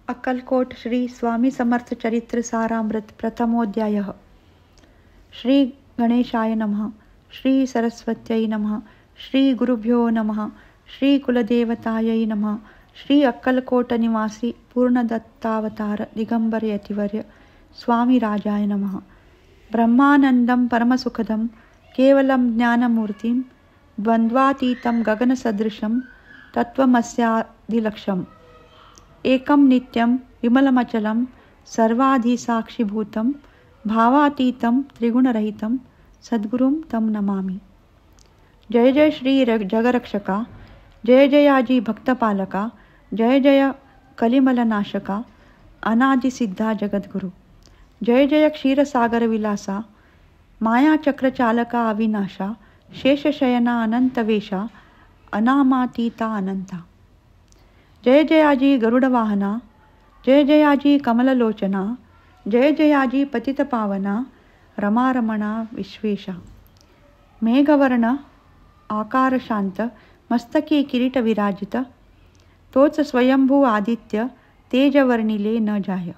अक्कलकोट श्री स्वामी समर्थ चरित्र सारामृत प्रथमोध्याय। श्री गणेशाय नमः। श्री सरस्वत्यै नमः। श्री गुरुभ्यो नमः। श्री कुलदेवतायै नमः। श्री अक्कलकोट निवासी पूर्णदत्तावतार दिगंबर यतिवर्य स्वामी राजाय नमः। ब्रह्मानंदं परमसुखदं केवलं ज्ञानमूर्तिं द्वंद्वातीतं गगनसदृशं तत्त्वमस्यादिलक्ष्यम् एकं नित्यं विमलमचलं सर्वाधिसाक्षिभूतं भावातीतं त्रिगुणरहितं सद्गुरुं तं नमामि। जय जय श्री जगरक्षका, जय जयाजी भक्तपालका, जय जय कलिमलनाशका, अनादिसिद्धा जगद्गुरु, जय जय क्षीरसागर विलासा, मायाचक्रचालका अविनाशा, शेषशयना अनंतवेशा, अनामातीता अनंता। जय जयाजी गरुडवाहना, जय जयाजी कमललोचना, जय जयाजी पतितपावना, रमारमणा विश्वेशा। मेघवर्ण आकार शांत, मस्तकी किरीट विराजित, तोच स्वयंभू आदित्य तेजवर्णिले न जाय।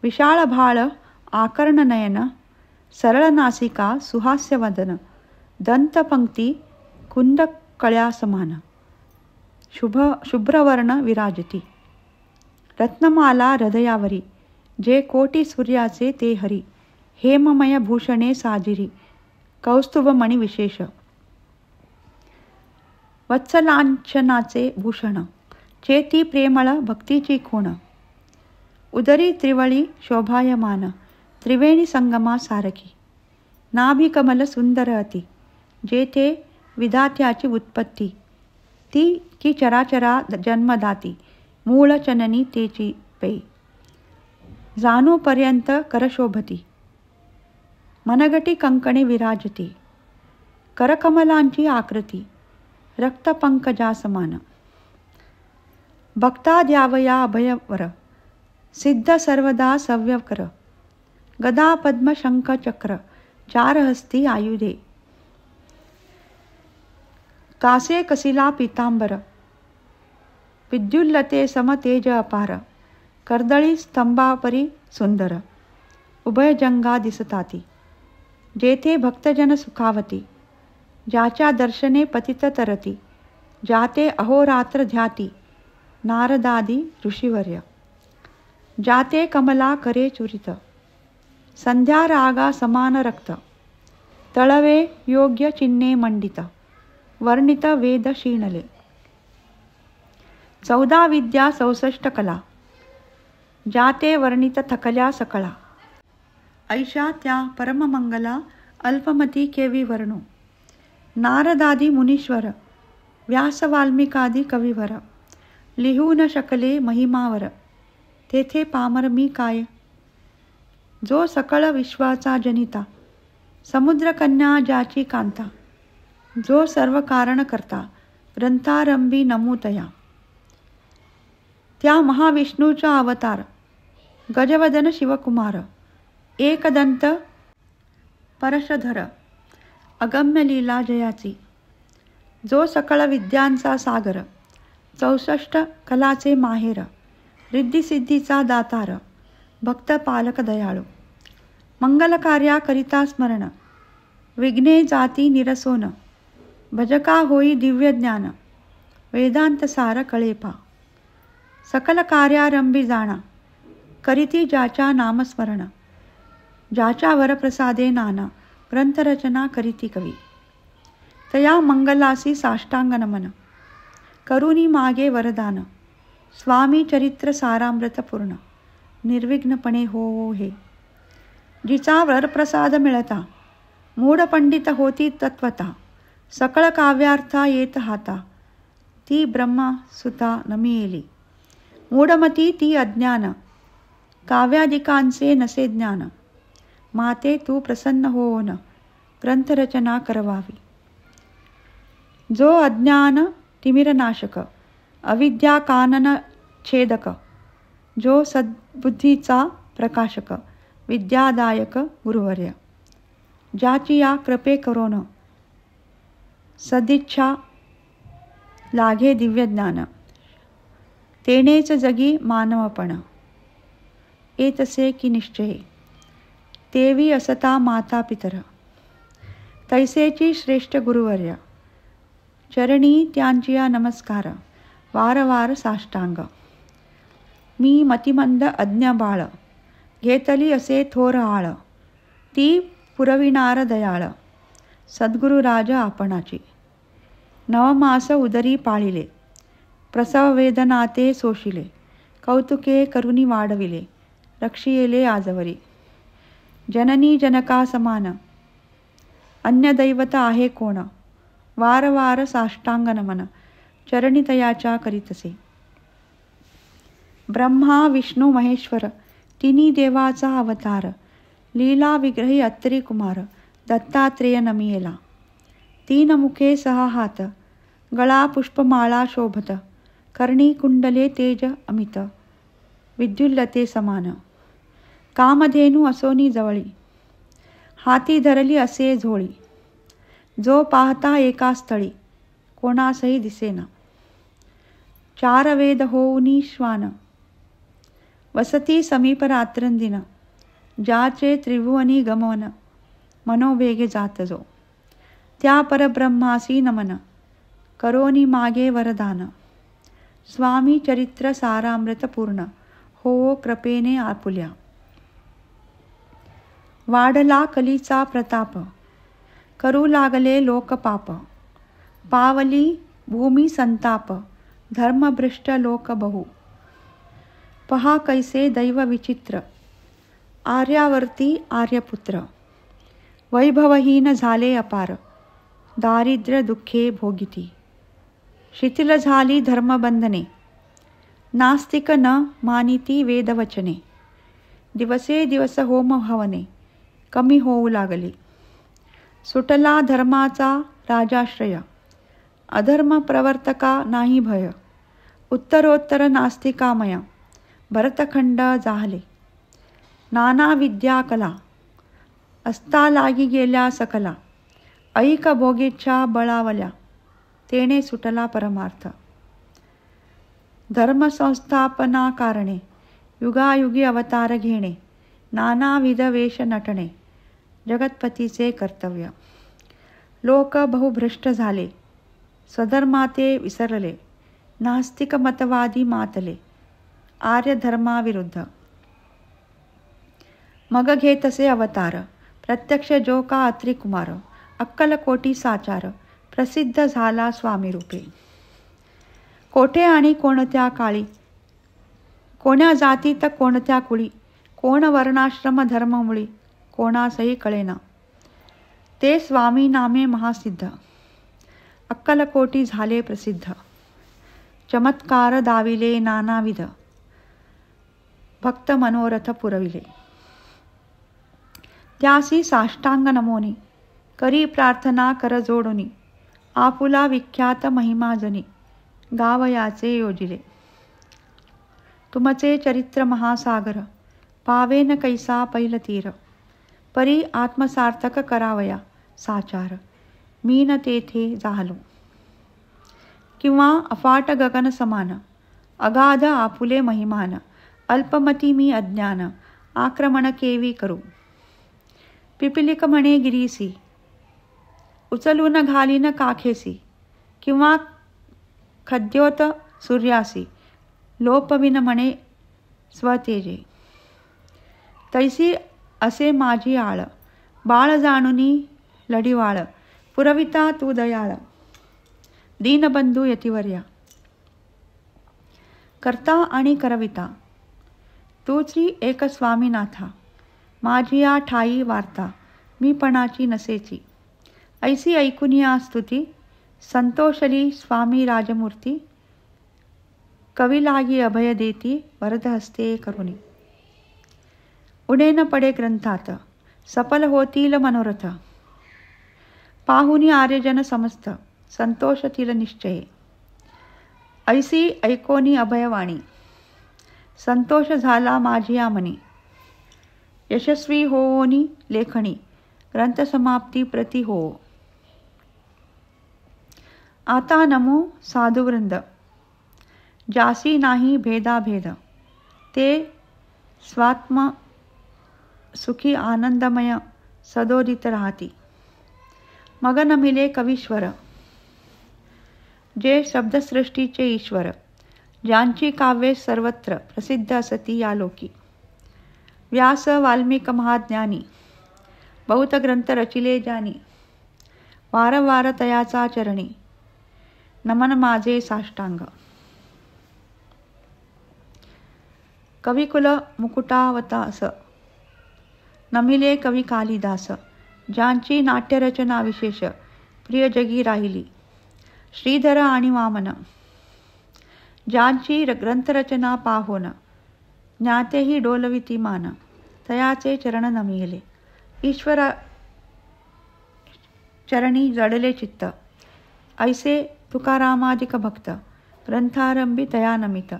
विशाळ भाळ आकर्ण नयन, सरळ नासिका सुहास्य वदन, दंतपंक्ती कुंद कळ्या समान, शुभ्रवर्ण विराजती। रत्नमाला हृदयावरी, जे कोटी सूर्याचे ते हरी, हेममय भूषणे साजिरी, कौस्तुभमणी विशेष। वत्सलांछनाचे भूषण, चेती प्रेमळ भक्तीची खूण, उदरी त्रिवळी शोभायमान, त्रिवेणी संगमा सारखी। नाभिकमल सुंदर अति, जेथे विधात्याची उत्पत्ती, ती की चराचरा जन्मदाती, मूळ चननी तेची पै। जाणूपर्यंत करशोभती, मनगटी कंकणे विराजती, करकमलांची आकृती, रक्तपंकजासमान। भक्ता द्यावया अभयवर, सिद्ध सर्वदा सव्यकर, गदा पद्म शंख चक्र, चारहस्ती आयुधे। कासे कसिला पीतांबर, विद्युल्लते समतेज अपार, कर्दळी स्तंभापरी सुंदर, उभयजंगा दिसताती। जेथे भक्तजन सुखावती, ज्याच्या दर्शने पतित तरती, जाते अहोरात्र ध्याती नारदादी ऋषीवर्य। जाते कमला करे चुरित, संध्या रागा समान रक्त, तळवे योग्य चिन्हे मंडित, वर्णित वेद शीणले। 14 विद्या 64 कला, जाते वर्णित थकल्या सकळा, ऐशा त्या परममंगला अल्पमती केवी वर्णू। नारदादी मुनीश्वर, व्यास वाल्मिकादी कविवर, लिहू न शकले महिमावर, तेथे पामर मी काय। जो सकळ विश्वाचा जनिता, समुद्रकन्या ज्याची कांता, जो सर्व कारण करता, ग्रंथारंभी नमूतया। त्या महाविष्णूचा अवतार, गजवदन शिवकुमार, एकदंत परशधर, अगम्य लीला जयाची। जो सकळ विद्यांचा सागर, 64 कलाचे माहेर, रिद्धिसिद्धीचा दातार, भक्त पालक दयाळू। मंगलकार्या करिता स्मरण, विघ्ने जाती निरसोन, भजका होई दिव्य ज्ञान, वेदांत सार कळेपा। सकल कार्यारंभी जाणा, करीती ज्याच्या नामस्मरण, ज्याच्या वरप्रसादे नाना, ग्रंथरचना करीती कवी। तया मंगलासी साष्टांग नमन, करुणी मागे वरदान, स्वामी चरित्र सारामृत पूर्ण, निर्विघ्नपणे हो हे। जिचा वरप्रसाद मिळता, मूढ पंडित होती तत्वता, सकळ काव्यार्था येत हाता, ती ब्रह्मसुता नमियेली। मूढमती ती अज्ञान, काव्यादिकांचे नसे ज्ञान, माते तू प्रसन्न होऊन ग्रंथरचना करवावी। जो अज्ञान तिमिरनाशक, अविद्या कानन छेदक, जो सद्बुद्धीचा प्रकाशक, विद्यादायक गुरुवर्य। ज्याची या कृपे करोन, सदिच्छा लागे दिव्य ज्ञान, तेनेच जगी मानवपण. येतसे की निश्चये, तेवी असता माता पितर. तैसेची श्रेष्ठ गुरुवर्य, चरणी त्यांचिया नमस्कार, वारंवार साष्टांग. मी मतिमंद अज्ञ बाळ, घेतली असे थोर आळ. ती पुरविणारा दयाळ, सद्गुरु राज आपणाची. नवमास उदरी पाळिले, प्रसव वेदना ते सोशिले. कौतुके करुणी वाढविले, रक्षिले आजवरी. जननी जनका समान, अन्य दैवत आहे कोण. वारंवार साष्टांग नमन, चरणी तयाच्या करीतसे. ब्रह्मा विष्णू महेश्वर, तिन्ही देवाचा अवतार. लीला विग्रही अत्रि कुमार, दत्तात्रेय नमियेला. तीन मुखे सहा हात, गळा पुष्पमाळा शोभत. कर्णी कुंडले तेज अमित, विद्युल्लते समान. कामधेनू असोनी जवळी, हाती धरली असे झोळी. जो पाहता एका स्थळी, कोणासही दिसेना. चार वेद होऊनी श्वान, वसती समीप रात्रंदिन. ज्याचे त्रिभुवनी गमन, मनोवेगे जात जो. त्या परब्रह्मासी नमन, करोनी मागे वरदान. स्वामी चरित्र सारामृत पूर्ण, हो कृपेने आपुल्या. वाढला कलीचा प्रताप, करू लागले लोकपाप. पावली भूमी संताप, धर्मभ्रष्ट लोक बहु. पहा कैसे दैव विचित्र, आर्यावर्ती आर्यपुत्र. वैभवहीन झाले अपार, दारिद्र्य दुःखे भोगिती. शिथिल झाली धर्मबंधने, नास्तिक न मानिती वेदवचने. दिवसे दिवस होम हवने, कमी होऊ लागले. सुटला धर्माचा राजाश्रय, अधर्म प्रवर्तका नाही भय. उत्तरोत्तर नास्तिकामय, भरतखंड जाहले. नाना विद्या कला, अस्ता लागी गेल्या सकला. ऐक भोगेच्छा बळावल्या, तेने सुटला परमार्थ. धर्मसंस्थापना कारणे, युगायुगी अवतार घेणे. नानाविध वेश नटणे, जगतपतीचे कर्तव्य. लोक बहुभ्रष्ट झाले, स्वधर्माते विसरले. नास्तिक मतवादी मातले, आर्य धर्माविरुद्ध. मग घेतसे अवतार, प्रत्यक्ष जो का अत्रि कुमार. अक्कलकोटी साचार, प्रसिद्ध झाला स्वामी रूपे. कोठे आणि कोणत्या काळी, कोण्या जातीत कोणत्या कुळी. कोण वर्णाश्रम धर्ममुळी, कोणासही कळेना. ते स्वामी नामे महासिद्ध, अक्कलकोटी झाले प्रसिद्ध. चमत्कार दाविले नानाविध, भक्त मनोरथ पुरविले. त्यासी साष्टांग नमोनी, करी प्रार्थना कर जोडुनी. आपुला विख्यात महिमाजनी, गावयाचे योजिले. तुमचे चरित्र महासागर, पावेन कैसा पैल तीर. परी आत्मसार्थक करावया साचार, मीन तेथे जाहलो. किंवा अफाट गगन समान, अगाध आपुले महिमान. अल्पमती मी अज्ञान, आक्रमण केवी करू. पिपिलिक म्हणे गिरीसी, उचलून घालीन काखेसी. किंवा खद्योत सूर्यासी, लोपविन म्हणे स्वतेजे. तैसी असे माझी आळ, बाळ जाणुनी लढिवाळ. पुरविता तू दयाळ, दीनबंधू यतिवर्या. करता आणि करविता, तूची एक स्वामीनाथा. माझी या ठाई वार्ता, मी पणाची नसेची. ऐसी ऐकुनिया स्तुती, संतोषली स्वामी राजमूर्ती. कवी लागी अभय देती, वरद हस्ते करुणी. उडे न पडे ग्रंथात, सफल होतील मनोरथ. पाहुनी आर्यजन समस्त, संतोषतील निश्चये. ऐसी ऐकोनी अभयवाणी, संतोष झाला माझिया मनी. यशस्वी होओनी लेखणी, ग्रंथसमाप्ती प्रति हो. आता नमो साधुवृंद, जासी नाही भेदाभेद, ते स्वात्म सुखी आनंदमय सदोदित राहती. मग न मिले कवीश्वर, जे शब्दसृष्टीचे ईश्वर, ज्यांची काव्ये सर्वत्र प्रसिद्ध असती या लोकी. व्यास वाल्मिक महाज्ञानी, बहुत ग्रंथ रचिले ज्यानी, वारंवार तयाचा चरणी, नमन माझे साष्टांग. कविकुल मुकुटावतास, नमिले कवी कालिदास, ज्यांची नाट्यरचना विशेष प्रिय जगी राहिली. श्रीधर आणि वामन, ज्यांची ग्रंथरचना पाहोन ज्ञातेही डोलविती मान, तयाचे चरण नमिले. ईश्वर चरणी जडले चित्त, ऐसे तुकारामादिक भक्त, ग्रंथारंभी तया नमित,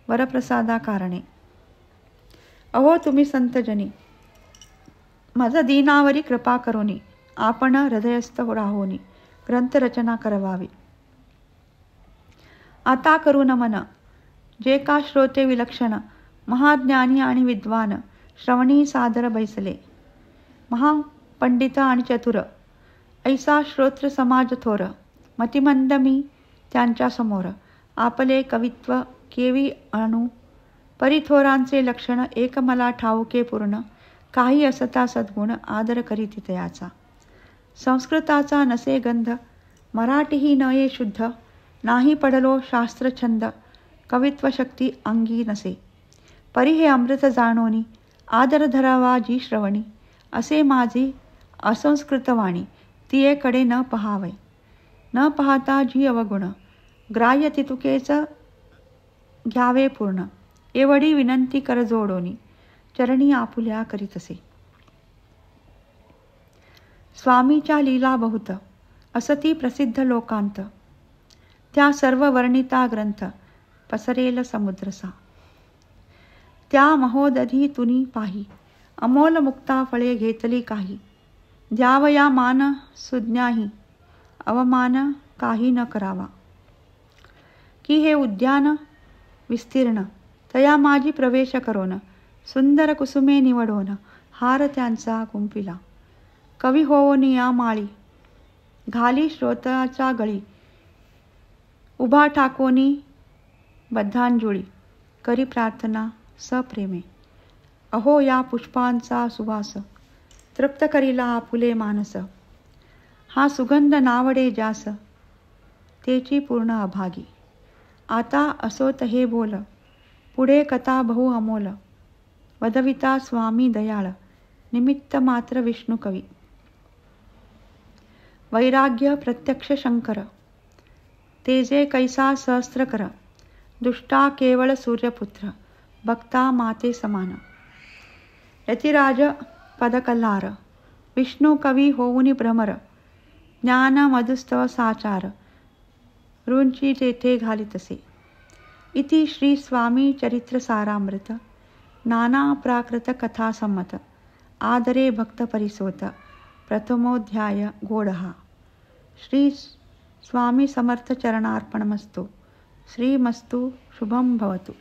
वरप्रसादा कारणे. अहो तुम्ही संतजनी, मज दीनावरी कृपा करोनी, आपण हृदयस्थ राहोनी, ग्रंथरचना करवावी. आता करू नमन, जे का श्रोते विलक्षण, महाज्ञानी आणि विद्वान, श्रवणी सादर बैसले. महापंडित आणि चतुर, ऐसा श्रोत्र समाज थोर, मतिमंद मी त्यांच्या समोर. आपले कवित्व केवी अणू, परिथोरांचे लक्षण एक मला ठाऊके पूर्ण. काही असता सद्गुण, आदर करीती तयाचा. संस्कृताचा नसे गंध, मराठीही न ये शुद्ध. नाही पडलो शास्त्रछंद, कवित्व शक्ती अंगी नसे. परी हे अमृत जाणोनी, आदर धरावा जी श्रवणी. असे माझी असंस्कृतवाणी, तियेकडे न पहावे. न पाहता जी अवगुण, ग्राह्य तितुकेच घ्यावे पूर्ण. एवढी विनंती कर जोडोनी, चरणी आपुल्या करीतसे. स्वामीच्या लीला बहुत, असती प्रसिद्ध लोकांत. त्या सर्व वर्णिता ग्रंथ, पसरेल समुद्रसा. त्या महोदधी तुनी पाही, अमोल मुक्ता फळे घेतली काही. द्यावया मान सुज्ञाही, अवमान काही न करावा. की हे उद्यान विस्तीर्ण, तया माझी प्रवेश करोन. सुंदर कुसुमे निवडोन, हार त्यांचा गुंफिला. कवी होऊनी या माळी, घाली श्रोताच्या गळी. उभा ठाकोनी बद्धांजुळी, करी प्रार्थना सप्रेमे. अहो या पुष्पांचा सुवास, तृप्त करीला आपुले मानस. हा सुगंध नावडे जास, तेची पूर्ण अभागी. आता असोत हे बोल, पुढे कथा बहु अमोल. वदविता स्वामी दयाळ, निमित्त मात्र विष्णू कवी. वैराग्य प्रत्यक्ष शंकर, तेजे कैसा सहस्त्रकर. दुष्टा केवळ सूर्यपुत्र, भक्ता माते समान. यतिराज पदकल्हार, विष्णू कवी होऊनी भ्रमर. ज्ञान मधुस्तव साचार, रुंची तेथे घालितसे. इति श्री स्वामी चरित्र सारामृत, नाना प्राकृत कथा संमत. आदरे भक्त परिसोत, प्रथमोध्याय गोडहा. श्री स्वामी समर्थ चरणार्पणमस्तु. श्रीमस्तु शुभम भवतु.